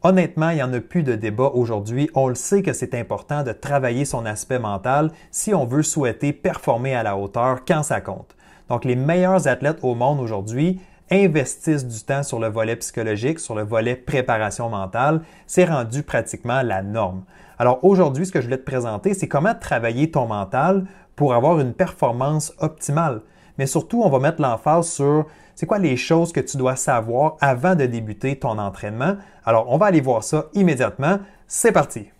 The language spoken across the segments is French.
Honnêtement, il n'y en a plus de débat aujourd'hui. On le sait que c'est important de travailler son aspect mental si on veut souhaiter performer à la hauteur quand ça compte. Donc, les meilleurs athlètes au monde aujourd'hui investissent du temps sur le volet psychologique, sur le volet préparation mentale. C'est rendu pratiquement la norme. Alors aujourd'hui, ce que je voulais te présenter, c'est comment travailler ton mental pour avoir une performance optimale. Mais surtout, on va mettre l'emphase sur c'est quoi les choses que tu dois savoir avant de débuter ton entraînement. Alors, on va aller voir ça immédiatement. C'est parti!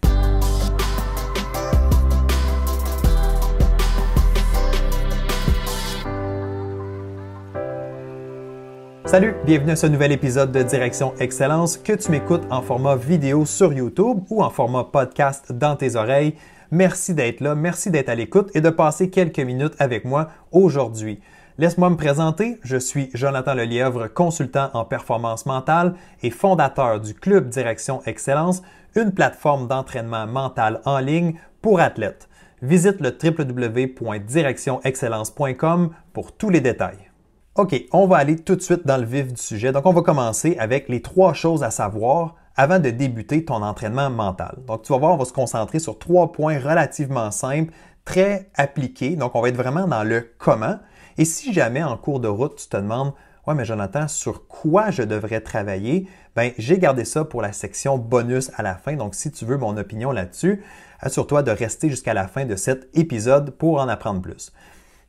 Salut, bienvenue à ce nouvel épisode de Direction Excellence, que tu m'écoutes en format vidéo sur YouTube ou en format podcast dans tes oreilles. Merci d'être là, merci d'être à l'écoute et de passer quelques minutes avec moi aujourd'hui. Laisse-moi me présenter, je suis Jonathan Lelièvre, consultant en performance mentale et fondateur du Club Direction Excellence, une plateforme d'entraînement mental en ligne pour athlètes. Visite le www.directionexcellence.com pour tous les détails. OK, on va aller tout de suite dans le vif du sujet. Donc, on va commencer avec les 3 choses à savoir avant de débuter ton entraînement mental. Donc, tu vas voir, on va se concentrer sur 3 points relativement simples, très appliqués. Donc, on va être vraiment dans le comment. Et si jamais en cours de route, tu te demandes « Ouais, mais Jonathan, sur quoi je devrais travailler? » Bien, j'ai gardé ça pour la section bonus à la fin. Donc, si tu veux mon opinion là-dessus, assure-toi de rester jusqu'à la fin de cet épisode pour en apprendre plus.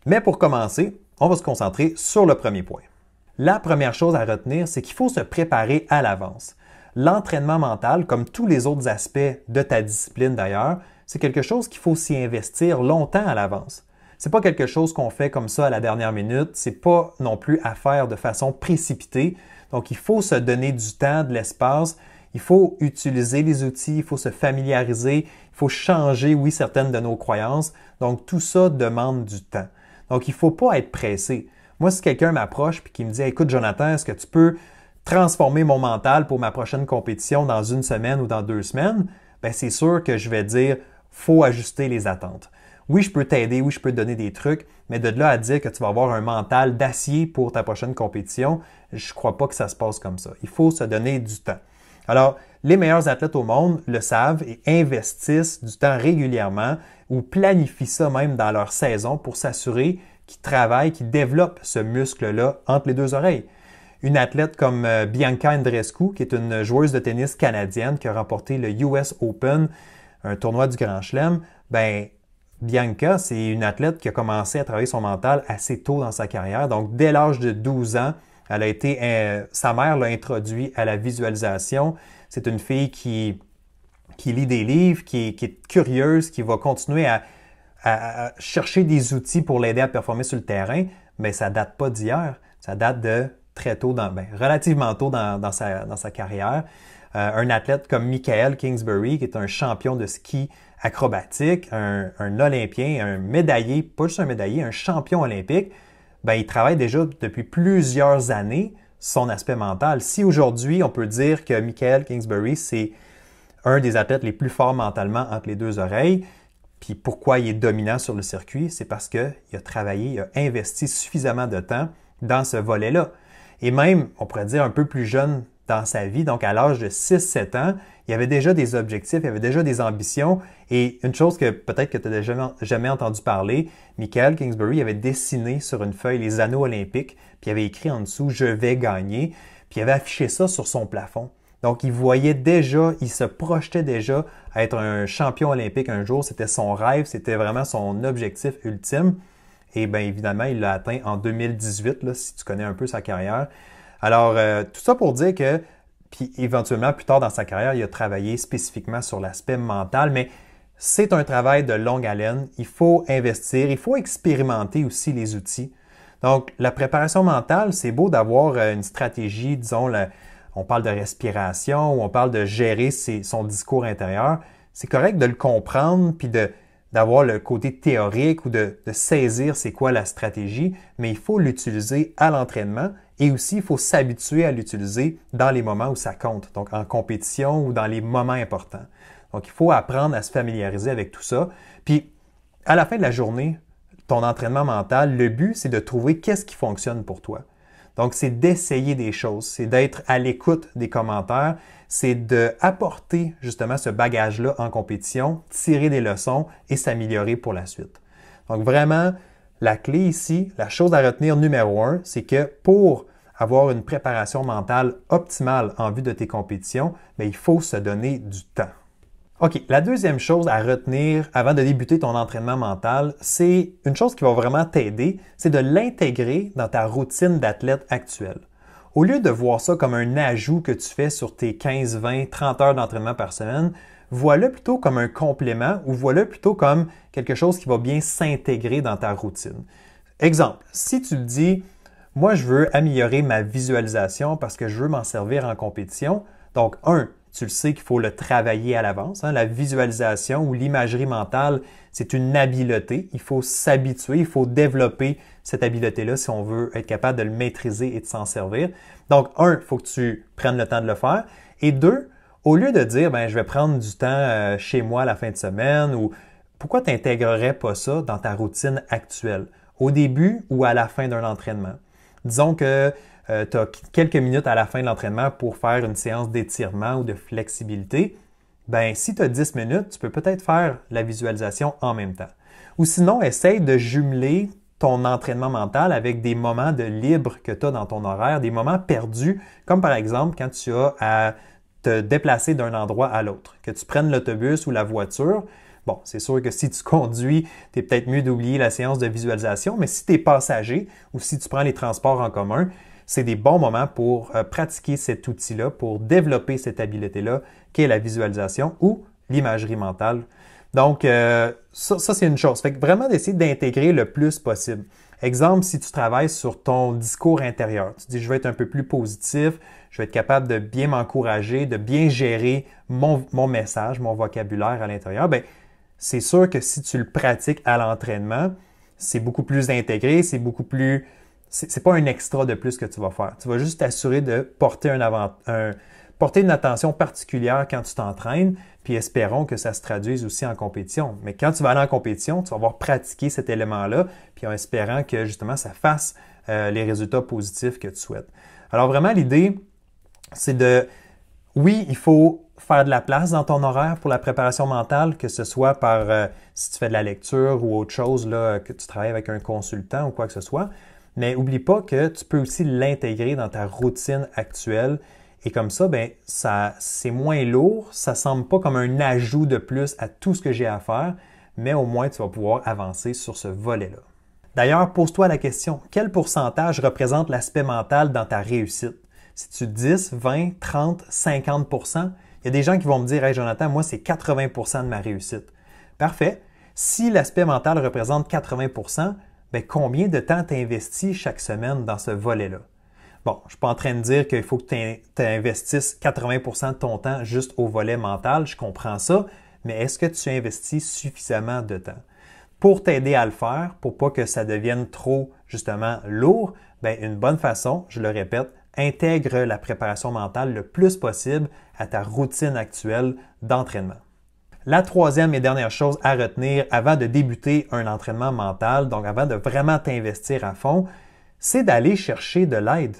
Mais pour commencer, on va se concentrer sur le premier point. La première chose à retenir, c'est qu'il faut se préparer à l'avance. L'entraînement mental, comme tous les autres aspects de ta discipline d'ailleurs, c'est quelque chose qu'il faut s'y investir longtemps à l'avance. C'est pas quelque chose qu'on fait comme ça à la dernière minute, c'est pas non plus à faire de façon précipitée. Donc, il faut se donner du temps, de l'espace, il faut utiliser les outils, il faut se familiariser, il faut changer, oui, certaines de nos croyances. Donc, tout ça demande du temps. Donc, il ne faut pas être pressé. Moi, si quelqu'un m'approche et qui me dit « Écoute, Jonathan, est-ce que tu peux transformer mon mental pour ma prochaine compétition dans 1 semaine ou dans 2 semaines? » Bien, c'est sûr que je vais dire « Faut ajuster les attentes. » Oui, je peux t'aider, oui, je peux te donner des trucs, mais de là à dire que tu vas avoir un mental d'acier pour ta prochaine compétition, je ne crois pas que ça se passe comme ça. Il faut se donner du temps. Alors, les meilleurs athlètes au monde le savent et investissent du temps régulièrement ou planifient ça même dans leur saison pour s'assurer qu'ils travaillent, qu'ils développent ce muscle-là entre les 2 oreilles. Une athlète comme Bianca Andreescu, qui est une joueuse de tennis canadienne qui a remporté le US Open, un tournoi du Grand Chelem, ben Bianca, c'est une athlète qui a commencé à travailler son mental assez tôt dans sa carrière. Donc, dès l'âge de 12 ans, sa mère l'a introduit à la visualisation. C'est une fille qui lit des livres, qui est curieuse, qui va continuer à chercher des outils pour l'aider à performer sur le terrain, mais ça date pas d'hier. Ça date de très tôt, relativement tôt dans sa carrière. Un athlète comme Michael Kingsbury, qui est un champion de ski acrobatique, un Olympien, un médaillé, pas juste un médaillé, un champion olympique, ben, il travaille déjà depuis plusieurs années son aspect mental. Si aujourd'hui, on peut dire que Michael Kingsbury, c'est un des athlètes les plus forts mentalement entre les 2 oreilles, puis pourquoi il est dominant sur le circuit, c'est parce qu'il a travaillé, il a investi suffisamment de temps dans ce volet-là. Et même, on pourrait dire un peu plus jeune dans sa vie, donc à l'âge de 6-7 ans, il y avait déjà des objectifs, il y avait déjà des ambitions. Et une chose que peut-être que tu n'as jamais entendu parler, Michael Kingsbury avait dessiné sur une feuille les anneaux olympiques, puis il avait écrit en dessous « Je vais gagner », puis il avait affiché ça sur son plafond. Donc, il voyait déjà, il se projetait déjà à être un champion olympique un jour. C'était son rêve, c'était vraiment son objectif ultime. Et bien évidemment, il l'a atteint en 2018, là, si tu connais un peu sa carrière. Alors, tout ça pour dire que, puis éventuellement, plus tard dans sa carrière, il a travaillé spécifiquement sur l'aspect mental, mais c'est un travail de longue haleine. Il faut investir, il faut expérimenter aussi les outils. Donc, la préparation mentale, c'est beau d'avoir une stratégie, disons, on parle de respiration ou on parle de gérer son discours intérieur. C'est correct de le comprendre puis d'avoir le côté théorique ou de saisir c'est quoi la stratégie, mais il faut l'utiliser à l'entraînement et aussi il faut s'habituer à l'utiliser dans les moments où ça compte, donc en compétition ou dans les moments importants. Donc, il faut apprendre à se familiariser avec tout ça. Puis, à la fin de la journée, ton entraînement mental, le but, c'est de trouver qu'est-ce qui fonctionne pour toi. Donc, c'est d'essayer des choses, c'est d'être à l'écoute des commentaires, c'est d'apporter justement ce bagage-là en compétition, tirer des leçons et s'améliorer pour la suite. Donc, vraiment, la clé ici, la chose à retenir numéro 1, c'est que pour avoir une préparation mentale optimale en vue de tes compétitions, bien, il faut se donner du temps. OK, la deuxième chose à retenir avant de débuter ton entraînement mental, c'est une chose qui va vraiment t'aider, c'est de l'intégrer dans ta routine d'athlète actuelle. Au lieu de voir ça comme un ajout que tu fais sur tes 15, 20, 30 heures d'entraînement par semaine, vois-le plutôt comme un complément ou vois-le plutôt comme quelque chose qui va bien s'intégrer dans ta routine. Exemple, si tu te dis, moi je veux améliorer ma visualisation parce que je veux m'en servir en compétition, donc tu le sais qu'il faut le travailler à l'avance. La visualisation ou l'imagerie mentale, c'est une habileté. Il faut s'habituer, il faut développer cette habileté-là si on veut être capable de le maîtriser et de s'en servir. Donc, il faut que tu prennes le temps de le faire. Et deux, au lieu de dire, je vais prendre du temps chez moi la fin de semaine ou pourquoi tu n'intégrerais pas ça dans ta routine actuelle, au début ou à la fin d'un entraînement? Disons que tu as quelques minutes à la fin de l'entraînement pour faire une séance d'étirement ou de flexibilité. Si tu as 10 minutes, tu peux peut-être faire la visualisation en même temps. Ou sinon, essaye de jumeler ton entraînement mental avec des moments de libre que tu as dans ton horaire, des moments perdus, comme par exemple quand tu as à te déplacer d'un endroit à l'autre, que tu prennes l'autobus ou la voiture. Bon, c'est sûr que si tu conduis, tu es peut-être mieux d'oublier la séance de visualisation, mais si tu es passager ou si tu prends les transports en commun, c'est des bons moments pour pratiquer cet outil-là, pour développer cette habileté-là, qui est la visualisation ou l'imagerie mentale. Donc, ça c'est une chose. Fait que vraiment d'essayer d'intégrer le plus possible. Exemple, si tu travailles sur ton discours intérieur, tu dis, je vais être un peu plus positif, je vais être capable de bien m'encourager, de bien gérer mon message, mon vocabulaire à l'intérieur, c'est sûr que si tu le pratiques à l'entraînement, c'est beaucoup plus intégré, c'est pas un extra de plus que tu vas faire. Tu vas juste t'assurer de porter porter une attention particulière quand tu t'entraînes, puis espérons que ça se traduise aussi en compétition. Mais quand tu vas aller en compétition, tu vas avoir pratiqué cet élément-là, puis en espérant que justement ça fasse les résultats positifs que tu souhaites. Alors vraiment, l'idée, c'est oui, il faut faire de la place dans ton horaire pour la préparation mentale, que ce soit par si tu fais de la lecture ou autre chose, là, que tu travailles avec un consultant ou quoi que ce soit. Mais n'oublie pas que tu peux aussi l'intégrer dans ta routine actuelle. Et comme ça, c'est moins lourd, ça ne semble pas comme un ajout de plus à tout ce que j'ai à faire, mais au moins tu vas pouvoir avancer sur ce volet-là. D'ailleurs, pose-toi la question, quel pourcentage représente l'aspect mental dans ta réussite? Si tu 10, 20, 30, 50 %, il y a des gens qui vont me dire « Hey Jonathan, moi c'est 80 % de ma réussite. » Parfait. Si l'aspect mental représente 80 %, combien de temps tu investis chaque semaine dans ce volet-là? Bon, je ne suis pas en train de dire qu'il faut que tu investisses 80 % de ton temps juste au volet mental, je comprends ça, mais est-ce que tu investis suffisamment de temps? Pour t'aider à le faire, pour pas que ça devienne trop, justement, lourd, une bonne façon, je le répète, intègre la préparation mentale le plus possible à ta routine actuelle d'entraînement. La troisième et dernière chose à retenir avant de débuter un entraînement mental, donc avant de vraiment t'investir à fond, c'est d'aller chercher de l'aide.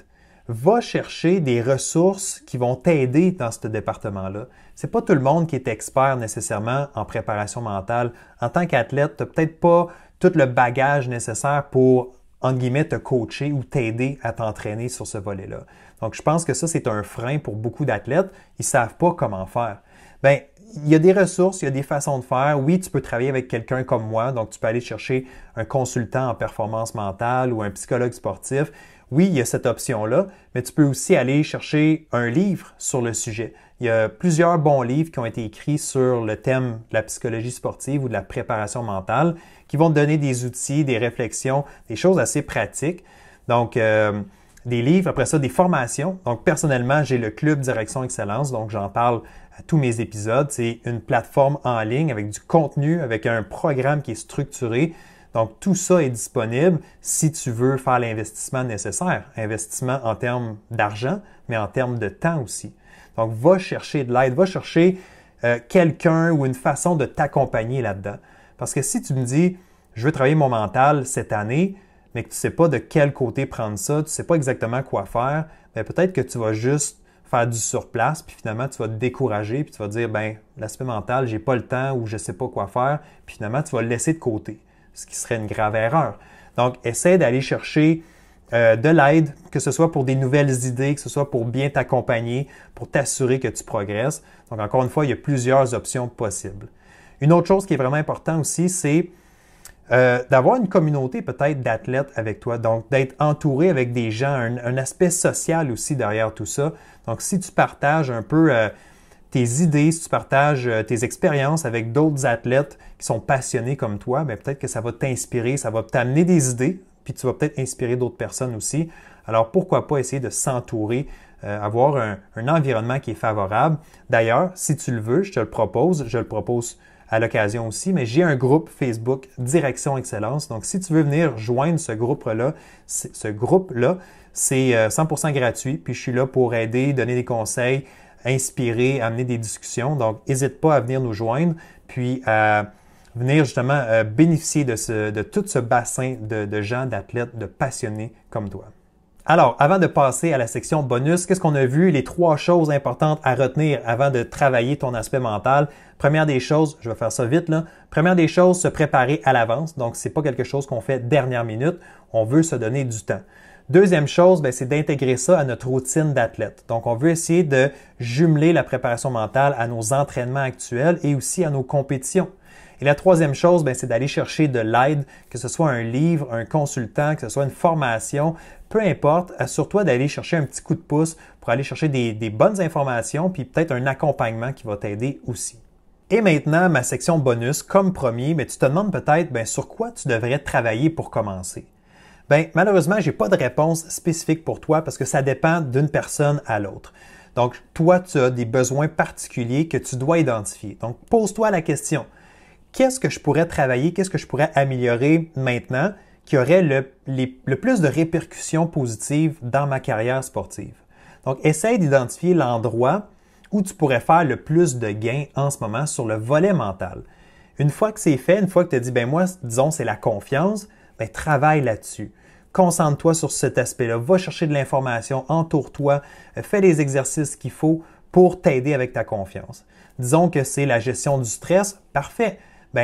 Va chercher des ressources qui vont t'aider dans ce département-là. C'est pas tout le monde qui est expert nécessairement en préparation mentale. En tant qu'athlète, tu n'as peut-être pas tout le bagage nécessaire pour, entre guillemets, te coacher ou t'aider à t'entraîner sur ce volet-là. Donc, je pense que ça, c'est un frein pour beaucoup d'athlètes. Ils savent pas comment faire. Il y a des ressources, il y a des façons de faire. Oui, tu peux travailler avec quelqu'un comme moi, donc tu peux aller chercher un consultant en performance mentale ou un psychologue sportif. Oui, il y a cette option-là, mais tu peux aussi aller chercher un livre sur le sujet. Il y a plusieurs bons livres qui ont été écrits sur le thème de la psychologie sportive ou de la préparation mentale qui vont te donner des outils, des réflexions, des choses assez pratiques. Donc, des livres, après ça, des formations. Donc, personnellement, j'ai le Club Direction Excellence, donc j'en parle à tous mes épisodes. C'est une plateforme en ligne avec du contenu, avec un programme qui est structuré. Donc, tout ça est disponible si tu veux faire l'investissement nécessaire. Investissement en termes d'argent, mais en termes de temps aussi. Donc, va chercher de l'aide, va chercher quelqu'un ou une façon de t'accompagner là-dedans. Parce que si tu me dis, je veux travailler mon mental cette année, mais que tu ne sais pas de quel côté prendre ça, tu ne sais pas exactement quoi faire, bien, peut-être que tu vas juste faire du surplace, puis finalement, tu vas te décourager, puis tu vas te dire, ben l'aspect mental, j'ai pas le temps ou je ne sais pas quoi faire, puis finalement, tu vas le laisser de côté, ce qui serait une grave erreur. Donc, essaie d'aller chercher de l'aide, que ce soit pour des nouvelles idées, que ce soit pour bien t'accompagner, pour t'assurer que tu progresses. Donc, encore une fois, il y a plusieurs options possibles. Une autre chose qui est vraiment importante aussi, c'est d'avoir une communauté peut-être d'athlètes avec toi, donc d'être entouré avec des gens, un aspect social aussi derrière tout ça. Donc, si tu partages un peu tes idées, si tu partages tes expériences avec d'autres athlètes qui sont passionnés comme toi, bien, peut-être que ça va t'inspirer, ça va t'amener des idées, puis tu vas peut-être inspirer d'autres personnes aussi. Alors, pourquoi pas essayer de s'entourer, avoir un environnement qui est favorable. D'ailleurs, si tu le veux, je le propose à l'occasion aussi, mais j'ai un groupe Facebook Direction Excellence. Donc, si tu veux venir joindre ce groupe-là, c'est 100% gratuit. Puis, je suis là pour aider, donner des conseils, inspirer, amener des discussions. Donc, n'hésite pas à venir nous joindre, puis à venir justement bénéficier de tout ce bassin de gens, d'athlètes, de passionnés comme toi. Alors, avant de passer à la section bonus, qu'est-ce qu'on a vu? Les 3 choses importantes à retenir avant de travailler ton aspect mental. Première des choses, je vais faire ça vite là. Première des choses, se préparer à l'avance. Donc, c'est pas quelque chose qu'on fait dernière minute. On veut se donner du temps. Deuxième chose, c'est d'intégrer ça à notre routine d'athlète. Donc, on veut essayer de jumeler la préparation mentale à nos entraînements actuels et aussi à nos compétitions. Et la troisième chose, c'est d'aller chercher de l'aide, que ce soit un livre, un consultant, que ce soit une formation, peu importe, assure-toi d'aller chercher un petit coup de pouce pour aller chercher des bonnes informations, puis peut-être un accompagnement qui va t'aider aussi. Et maintenant, ma section bonus, comme promis, mais tu te demandes peut-être sur quoi tu devrais travailler pour commencer. Malheureusement, je n'ai pas de réponse spécifique pour toi parce que ça dépend d'une personne à l'autre. Donc, toi, tu as des besoins particuliers que tu dois identifier. Donc, pose-toi la question. Qu'est-ce que je pourrais travailler, qu'est-ce que je pourrais améliorer maintenant qui aurait le plus de répercussions positives dans ma carrière sportive? Donc, essaye d'identifier l'endroit où tu pourrais faire le plus de gains en ce moment sur le volet mental. Une fois que c'est fait, une fois que tu as dit, moi, disons, c'est la confiance, travaille là-dessus. Concentre-toi sur cet aspect-là. Va chercher de l'information, entoure-toi, fais les exercices qu'il faut pour t'aider avec ta confiance. Disons que c'est la gestion du stress, parfait.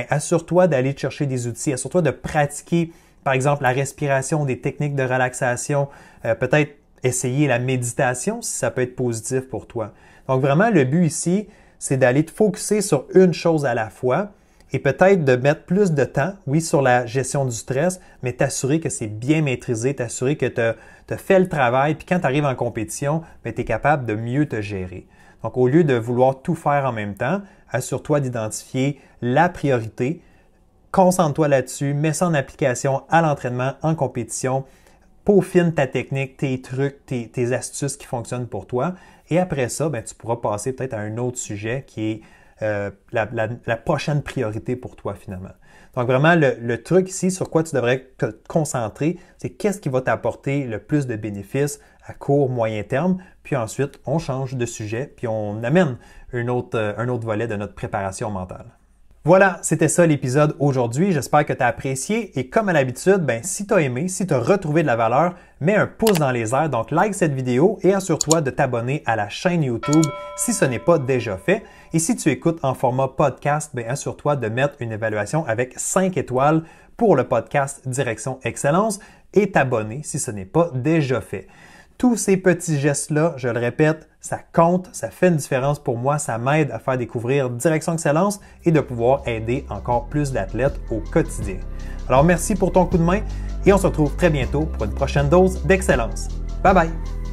Assure-toi d'aller te chercher des outils, assure-toi de pratiquer, par exemple, la respiration, des techniques de relaxation, peut-être essayer la méditation si ça peut être positif pour toi. Donc vraiment, le but ici, c'est d'aller te focusser sur une chose à la fois et peut-être de mettre plus de temps, oui, sur la gestion du stress, mais t'assurer que c'est bien maîtrisé, t'assurer que tu as fait le travail, puis quand tu arrives en compétition, tu es capable de mieux te gérer. Donc, au lieu de vouloir tout faire en même temps, assure-toi d'identifier la priorité, concentre-toi là-dessus, mets ça en application à l'entraînement, en compétition, peaufine ta technique, tes trucs, tes astuces qui fonctionnent pour toi. Et après ça, tu pourras passer peut-être à un autre sujet qui est la prochaine priorité pour toi finalement. Donc vraiment, le truc ici sur quoi tu devrais te concentrer, c'est qu'est-ce qui va t'apporter le plus de bénéfices à court, moyen terme, puis ensuite, on change de sujet, puis on amène un autre volet de notre préparation mentale. Voilà, c'était ça l'épisode aujourd'hui. J'espère que tu as apprécié et comme à l'habitude, si tu as aimé, si tu as retrouvé de la valeur, mets un pouce dans les airs, donc like cette vidéo et assure-toi de t'abonner à la chaîne YouTube si ce n'est pas déjà fait. Et si tu écoutes en format podcast, assure-toi de mettre une évaluation avec 5 étoiles pour le podcast Direction Excellence et t'abonner si ce n'est pas déjà fait. Tous ces petits gestes-là, je le répète, ça compte, ça fait une différence pour moi, ça m'aide à faire découvrir Direction Excellence et de pouvoir aider encore plus d'athlètes au quotidien. Alors merci pour ton coup de main et on se retrouve très bientôt pour une prochaine dose d'excellence. Bye bye!